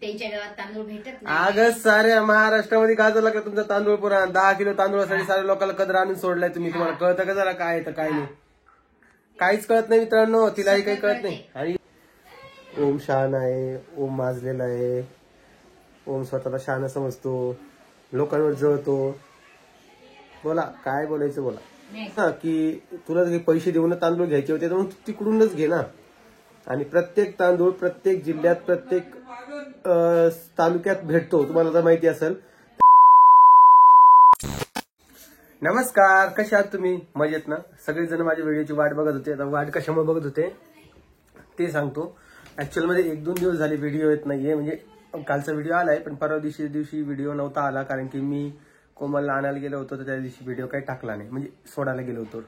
त्याच्या गावात तांदूळ भेटत नाही. अगं साऱ्या महाराष्ट्रामध्ये गाजर लागला तुमचा तांदूळ पुराण. 10 किलो तांदूळासाठी साऱ्या लोकांना कदर आणून सोडलाय तुम्ही. तुम्हाला कळतं का जरा काय तर काय नाही? काहीच कळत नाही मित्रांनो, तिलाही काही कळत नाही. आणि ओम शहाणा आहे, ओम माजलेला आहे, ओम स्वतःला शहाणा समजतो, लोकांवर जळतो. बोला काय बोलायचं बोला. हा की तुला पैसे देऊन तांदूळ घ्यायचे होते तर मग तिकडूनच घे ना. आणि प्रत्येक तांदूळ प्रत्येक जिल्ह्यात प्रत्येक तालुक्यात भेटतो, तुम्हाला तर माहिती असेल. नमस्कार, कसे आहात तुम्ही? मजेत ना? सगळेजण माझ्या व्हिडिओची वाट बघत होते. आता वाट कशामुळे बघत होते ते सांगतो. ऍक्च्युअल मध्ये 1-2 दिवस झाले व्हिडिओ येत नाहीये. म्हणजे कालचा व्हिडिओ आलाय पण परवा दिवशी व्हिडिओ नव्हता आला, कारण की मी कोमलला आणायला गेलो होतो तर त्या दिवशी व्हिडिओ काही टाकला नाही, म्हणजे सोडायला गेलो होतो.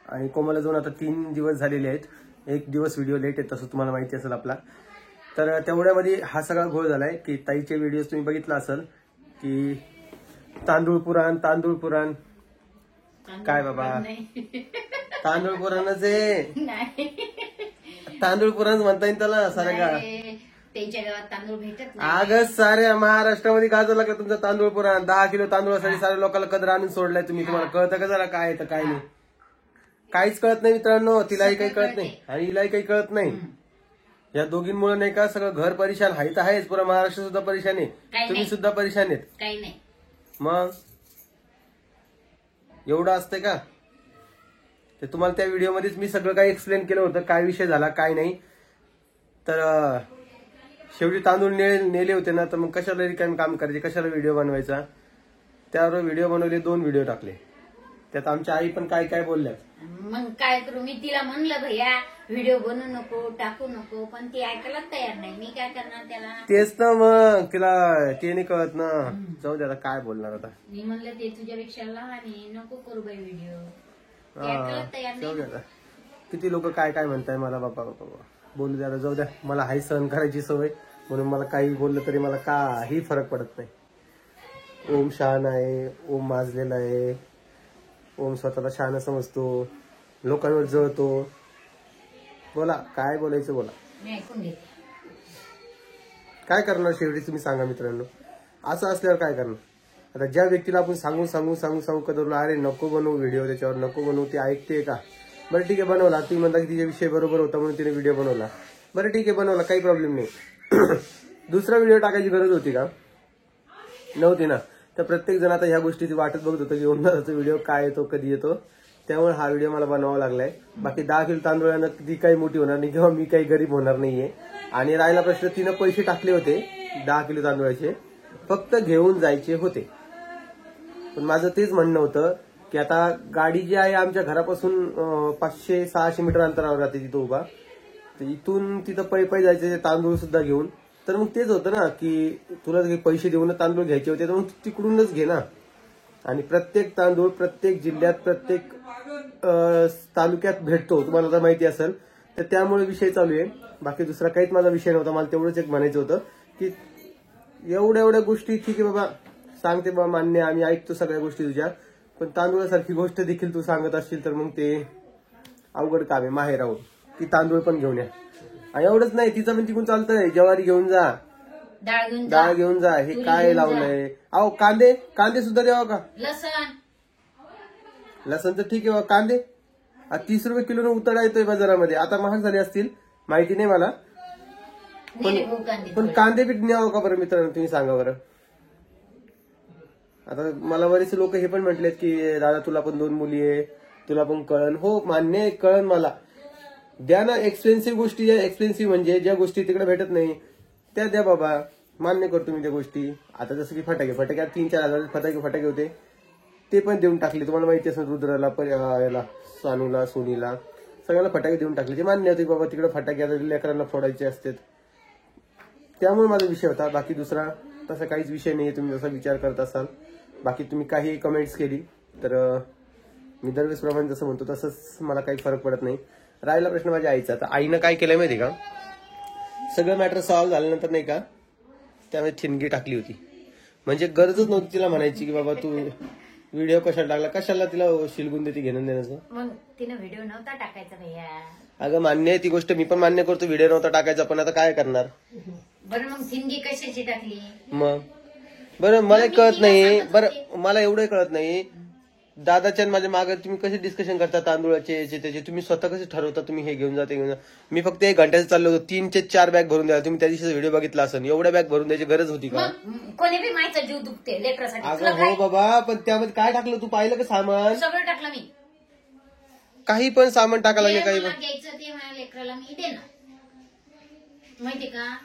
आणि कोमलला जाऊन आता 3 दिवस झालेले आहेत. 1 दिवस व्हिडिओ लेट आहे तसं तुम्हाला माहिती असेल आपला. तर तेवढ्यामध्ये हा सगळा घोळ झालाय की ताईचे व्हिडिओज तुम्ही बघितला असेल की तांदूळ पुराण काय बाबा तांदूळ पुराणच आहे. तांदूळ पुराण म्हणता येईल त्याला साऱ्या त्याच्या गावात तांदूळ भेटत नाही. अगं साऱ्या महाराष्ट्रामध्ये गाजर लागला तुमचा तांदूळ पुराण. 10 किलो तांदूळासाठी साऱ्या लोकांना कदर आणून सोडलाय तुम्ही. तुम्हाला कळतं का जरा काय तर काय नाही? काहीच कळत नाही मित्रांनो, तिलाही काही कळत नाही आणि हिलाही काही कळत नाही. या दोघींमुळे नाही का सगळं घर परेशान आहे तर आहेच, पुरा महाराष्ट्र सुद्धा परेशान आहे, तुम्ही सुद्धा परेशान आहेत. काही नाही मग एवढं असतंय का? ते तुम्हाला त्या व्हिडिओमध्येच मी सगळं काही एक्सप्लेन केलं होतं, काय विषय झाला काय नाही. तर शेवटी तांदूळ नेले होते ना, तर मग कशाला रिकामी काम करायचे, कशाला व्हिडिओ बनवायचा. त्यावर व्हिडिओ बनवले, 2 व्हिडिओ टाकले. त्यात आमच्या आई पण काय काय बोलल्या. मग काय करू, मी तिला म्हणलं भैया व्हिडिओ बनवू नको टाकू नको, पण ती ऐकायला तयार नाही. मी काय करणार त्याला? तेच ना, मग तिला ते नाही कळत ना. जाऊ दे आता काय बोलणार आता. मी म्हणलं ते तुझ्यापेक्षा लहान आहे, नको करू बाई व्हिडिओ. ऐकायला तयार जाऊ दे नाही. आता. किती लोक काय काय म्हणताय मला. बाबा बोलू द्या, जाऊ द्या. मला हाही सहन करायची सवय, म्हणून मला काही बोललं तरी मला काही फरक पडत नाही. ओम शहाणा आहे, ओम माजलेला आहे, ओम स्वतःला शहाणा समजतो, लोकांवर जळतो. बोला काय बोलायचं बोला. मी ऐकून घेते. काय करणार शेवटी तुम्ही सांगा मित्रांनो. असं असल्यावर काय करणार? आता ज्या व्यक्तीला आपण सांगू कदरला अरे नको बनवू व्हिडिओ, त्याच्यावर नको बनवू, ते ऐकते का? बरं ठीक आहे बनवला. तुम्ही म्हणता की तिचा विषय बरोबर होता म्हणून तिने व्हिडिओ बनवला. बरं ठीक आहे बनवला, काही प्रॉब्लेम नाही. दुसरा व्हिडिओ टाकायची गरज होती का? नव्हती ना. तर प्रत्येक जण आता ह्या गोष्टीची वाटच बघत होतं की ओमदादाचा व्हिडिओ काय येतो कधी येतो. त्यामुळे हा व्हिडिओ मला बनवावा लागलाय. बाकी 10 किलो तांदूळानं ती काही मोठी होणार नाही किंवा मी काही गरीब होणार नाहीये. आणि राहिला प्रश्न, तिनं पैसे टाकले होते 10 किलो तांदूळाचे, फक्त घेऊन जायचे होते. पण माझं तेच म्हणणं होतं की आता गाडी जी आहे आमच्या घरापासून 500-600 मीटर अंतरावर राहते तिथं उभा, तर इथून तिथं पै जायचे तांदूळ सुद्धा घेऊन. तर मग तेच होतं ना की तुला पैसे देऊन तांदूळ घ्यायचे होते तर मग तिकडूनच घे ना. आणि प्रत्येक तांदूळ प्रत्येक जिल्ह्यात प्रत्येक तालुक्यात भेटतो, तुम्हाला तर माहिती असेल. तर त्यामुळे विषय चालू आहे. बाकी दुसरा काहीच माझा विषय नव्हता. मला तेवढंच एक म्हणायचं होतं की एवढ्या गोष्टी ठीक आहे बाबा, सांगते बाबा मान्य, आम्ही ऐकतो सगळ्या गोष्टी तुझ्या, पण तांदूळासारखी गोष्ट देखील तू सांगत असशील तर मग ते अवघड काम आहे. माहेर राहून ती तांदूळ पण घेऊन या. आणि एवढंच नाही, तिचं पण तिकडून चालतंय, ज्वारी घेऊन जा, डाळ घेऊन जा. हे काय लावलंय? अहो कांदे सुद्धा द्यावा का? लसण तर ठीक आहे. कांदे 30 रुपये किलो उतरडा येतोय बाजारामध्ये. आता महाग झाले असतील, माहिती नाही मला, पण कांदे बी न्यावं का बरं मित्रांनो, तुम्ही सांगा बरं. आता मला बरेचसे लोक हे पण म्हटलेत की दादा तुला पण 2 मुली आहे, तुला पण कळण. हो मान्य आहे, कळण मला. द्या ना. एक्सपेन्सिव्ह गोष्टी, एक्सपेन्सिव्ह म्हणजे ज्या गोष्टी तिकडे भेटत नाही त्या द्या बाबा. मान्य करतो मी त्या गोष्टी. आता जसं की फटाके 3-4 हजार फटाके होते, ते पण देऊन टाकले. तुम्हाला माहिती असेल रुद्राला, याला, सानूला, सोनीला, सगळ्यांना फटाके देऊन टाकले. ते मान्य होते बाबा, तिकडे फटाके लेकरांना फोडायचे असतात. त्यामुळे माझा विषय होता. बाकी दुसरा तसा काहीच विषय नाहीये, तुम्ही जसा विचार करत असाल. बाकी तुम्ही काही कमेंट्स केली तर मी दरवेळेस प्रमाणे जसं म्हणतो तसंच, मला काही फरक पडत नाही. राहिला प्रश्न माझ्या आईचा. तर आईनं काय केलंय माहिती का, सगळं मॅटर सॉल्व्ह झाल्यानंतर नाही का त्यामध्ये ठिणगी टाकली होती. म्हणजे गरजच नव्हती तिला म्हणायची की बाबा तू व्हिडिओ कशाला टाकला, कशाला तिला शिलगून देते घेणं देण्याचं. मग तिनं व्हिडिओ नव्हता टाकायचा भैया. अगं मान्य आहे ती गोष्ट, मी पण मान्य करतो व्हिडिओ नव्हता टाकायचा, पण आता काय करणार. बरं मग हिंदी कशाची टाकली? मग बरं मला कळत नाही. बरं मला एवढं कळत नाही, दादाच्या माझ्या मागे तुम्ही कसे डिस्कशन करता तांदूळाचे याचे त्याचे, तुम्ही स्वतः कसे ठरवता तुम्ही हे घेऊन जा ते घेऊन जा? मी फक्त 1 घंट्याचं चाललो होतो, 3 ते 4 बॅग भरून द्या. तुम्ही त्या दिवशी व्हिडिओ बघितला असेल, एवढ्या बॅग भरून द्यायची गरज होती का? मग कोणी बी मायचा जीव दुखते लेकरासाठी. अगं तुला हो काय? बाबा, पण त्यामध्ये काय टाकलं तू पाहिलं का सामान? सगळं टाकलं मी. काही पण सामान टाकायला लागले, जे काही मला पण. घ्यायचं ते माझ्या लेकराला मी देणार, माहिती का?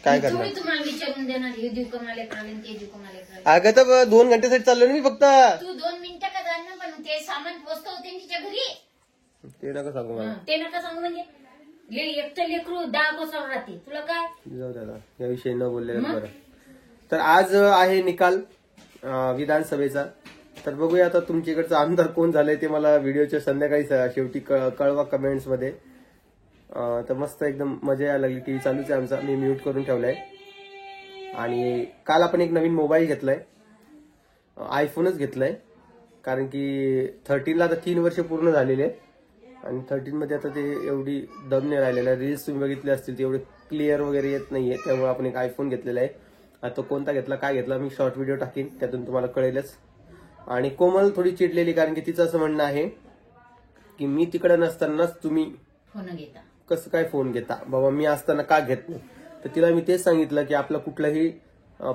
काय करणार? तुम्ही तुम्हाला विचारून देणार, हे देऊ का मला लेकराला आणि ते देऊ का मला लेकराला. अगं तर 2 घंट्यासाठी चाललो ना मी फक्त. तू 2 मिनिटं का जाणार, पण ते सामान पोचतं होते तिच्या घरी. ते नका सांगू मला. ते नका सांगू म्हणजे एकटं लेकरू 10 कोसावर राहते, तुला काय? जाऊ द्या, याविषयी न बोललेलं बरं. तर आज आहे निकाल विधानसभेचा. तर बघूया आता तुमच्याकडचा आमदार कोण झालंय ते मला व्हिडिओच्या संध्याकाळी शेवटी कळवा कमेंट्स मध्ये. तर मस्त एकदम मजा यायला लागली. टीव्ही चालूच आहे आमचा, मी म्यूट करून ठेवलाय. आणि काल आपण एक नवीन मोबाईल घेतलाय, आयफोनच घेतलाय, कारण की 13ला आता 3 वर्ष पूर्ण झालेले आहेत आणि 13 मध्ये आता ते एवढी दम नाही राहिलेला. रील्स तुम्ही बघितले असतील ते एवढे क्लिअर वगैरे येत नाहीये, त्यामुळे आपण एक आयफोन घेतलेला आहे. आता कोणता घेतला काय घेतला मी शॉर्ट व्हिडिओ टाकीन, त्यातून तुम्हाला कळेलच. आणि कोमल थोडी चिडलेली, कारण की तिचं असं म्हणणं आहे की मी तिकडे नसतानाच तुम्ही फोन घेता, कसं काय फोन घेता बाबा, मी असताना का घेत नाही. तर तिला मी तेच सांगितलं की आपलं कुठलंही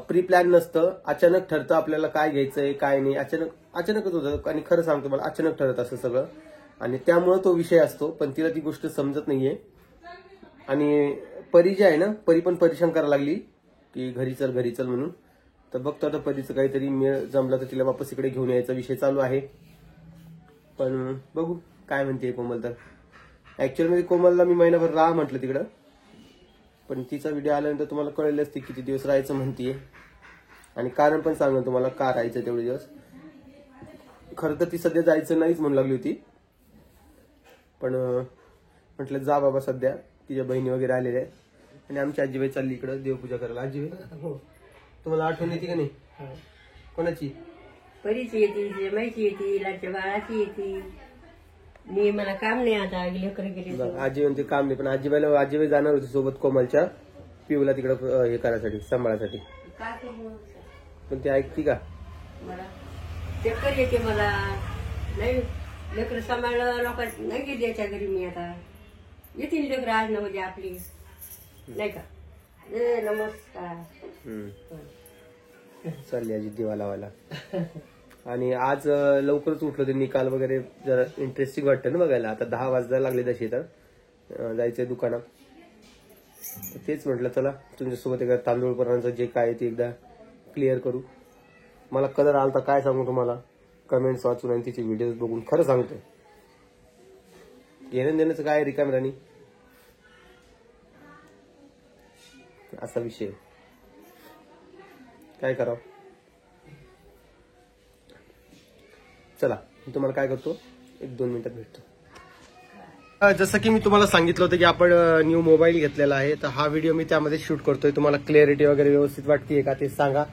प्री प्लॅन नसतं, अचानक ठरतं आपल्याला काय घ्यायचंय काय नाही. अचानकच होतं, आणि खरं सांगतो मला अचानक ठरत असं सगळं, आणि त्यामुळे तो विषय असतो. पण तिला ती गोष्ट समजत नाहीये. आणि परी जी आहे ना, परी पण परेशान करायला लागली की घरी चल म्हणून. तर बघतो आता परीचं काहीतरी मेळ जमला तर तिला वापस इकडे घेऊन यायचा विषय चालू आहे. पण बघू काय म्हणते कोमल. तर ऍक्च्युअली मध्ये कोमलला मी महिनाभर राहा म्हटलं तिकडं, पण तिचा व्हिडिओ आल्यानंतर तुम्हाला कळेलच ती किती दिवस राहायचं म्हणतीये, आणि कारण पण सांगेन तुम्हाला का राहायचं तेवढे दिवस. खरं तर ती सध्या जायचं नाहीच म्हणू लागली होती, पण म्हटलं जा बाबा, सध्या तिच्या बहिणी वगैरे आलेल्या आहेत. आणि आमची आजीबाई चालली इकडं देवपूजा करायला. आजीबाई तुम्हाला आठवण येते का नाही? कोणाची? परीची येते, माहिती येते, लाडच्या बाळाची येते. मी मला काम नाही आता, लेकर गेले. आजी म्हणते काम नाही, पण आजीबाई जाणार होती सोबत कोमलच्या पिऊला तिकडं हे करायसाठी, सांभाळासाठी. काय करू पण ती ऐकती का? मला चक्कर येते, मला नाही लेकर सांभाळलं लोकांना नाही गेली त्याच्या घरी. मी आता येतील लेकर आज ना म्हणजे आपली, नाही का? नमस्कार. चालली आजी दिवा लावायला. आणि आज लवकरच उठलो, ते निकाल वगैरे जरा इंटरेस्टिंग वाटतं ना बघायला. आता 10 वाजायला लागले तशी, तर जायचंय दुकानात. तेच म्हटलं चला तुमच्यासोबत एकदा तांदूळ पर्यंत जे काय ते एकदा क्लिअर करू. मला कलर आलता काय सांगू तुम्हाला, कमेंट्स वाचून आणि तिचे व्हिडिओज बघून. खरं सांगतोय, घेणं देण्याचं काय रिकाम्यानी असा विषय, काय करावं. चला मी तुम्हाला काय करतो, 1-2 मिनिटात भेटतो. जसं की मी तुम्हाला सांगितलं होतं की आपण न्यू मोबाईल घेतलेला आहे, तर हा व्हिडिओ मी त्यामध्ये शूट करतोय. तुम्हाला क्लॅरिटी वगैरे व्यवस्थित वाटतेय का ते सांगा.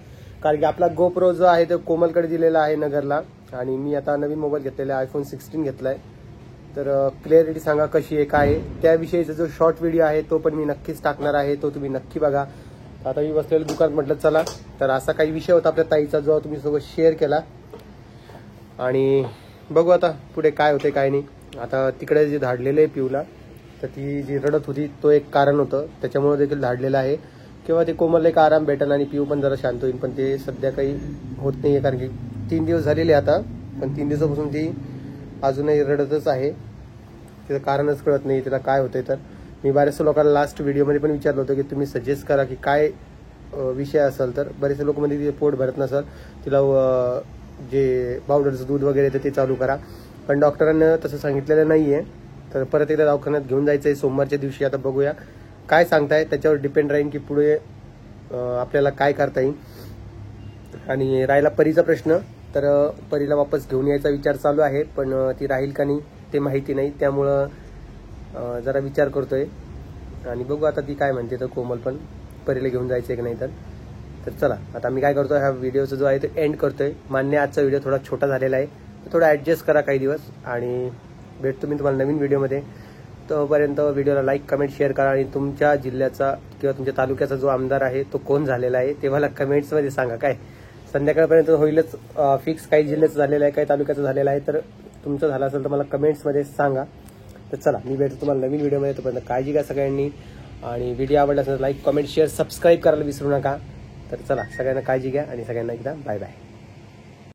कारण की आपला गोप्रो जो आहे तो कोमलकडे दिलेला आहे नगरला, आणि मी आता नवीन मोबाईल घेतलेला आहे, iPhone 16 घेतलाय. तर क्लॅरिटी सांगा कशी आहे काय आहे. त्याविषयीचा जो शॉर्ट व्हिडिओ आहे तो पण मी नक्कीच टाकणार आहे, तो तुम्ही नक्की बघा. आता मी बसलेलं दुकान म्हटलं चला, तर असा काही विषय होता आपल्या ताईचा जो तुम्ही सोबत शेअर केला. आणि बघू आता पुढे काय होते काय नाही. आता तिकडे जे धाडलेलं आहे पिऊला, तर ती जी रडत होती तो एक कारण होतं, त्याच्यामुळे देखील धाडलेलं आहे. किंवा ते कोमलला एक आराम भेटेल आणि पिऊ पण जरा शांत होईल, पण ते सध्या काही होत नाहीये. कारण की 3 दिवस झालेले आता, पण 3 दिवसापासून ती अजूनही रडतच आहे. तिचं कारणच कळत नाही तिला काय होतंय. तर मी बऱ्याचशा लोकांना लास्ट व्हिडिओमध्ये पण विचारलं होतं की तुम्ही सजेस्ट करा की काय विषय असेल. तर बरेचसे लोक म्हणजे तिचे पोट भरत नसेल, तिला जे पावडरचं दूध वगैरे येतं ते चालू करा. पण डॉक्टरांना तसं सांगितलेलं नाहीये. तर परत एकदा दवाखान्यात घेऊन जायचंय सोमवारच्या दिवशी. आता बघूया काय सांगताय, त्याच्यावर डिपेंड राहील की पुढे आपल्याला काय करता येईल. आणि राहिला परीचा प्रश्न, तर परीला वापस घेऊन यायचा विचार चालू आहे, पण ती राहील का नाही ते माहिती नाही. त्यामुळं जरा विचार करतोय, आणि बघू आता ती काय म्हणते. तर कोमल पण परीला घेऊन जायचंय की नाही. तर चला आता मी काय करतोय, हा व्हिडिओचा जो आहे तो एंड करतोय. मान्य आजचा व्हिडिओ थोडा छोटा झालेला आहे, थोडा ऍडजस्ट करा काही दिवस, आणि भेटतो मी तुम्हाला नवीन व्हिडिओमध्ये. तोपर्यंत व्हिडिओला लाईक कमेंट शेअर करा आणि तुमच्या जिल्ह्याचा किंवा तुमच्या तालुक्याचा जो आमदार आहे तो कोण झालेला आहे ते मला कमेंट्समध्ये सांगा. काय संध्याकाळपर्यंत होईलच फिक्स. काही जिल्ह्याचं झालेलं आहे, काही तालुक्याचं झालेलं आहे. तर तुमचं झालं असेल तर मला कमेंट्समध्ये सांगा. तर चला मी भेटतो तुम्हाला नवीन व्हिडिओमध्ये. तोपर्यंत काळजी घ्या सगळ्यांनी आणि व्हिडिओ आवडला असेल तर लाईक कमेंट शेअर सबस्क्राईब करायला विसरू नका. तर चला सगळ्यांना काळजी घ्या आणि सगळ्यांना एकदा बाय बाय.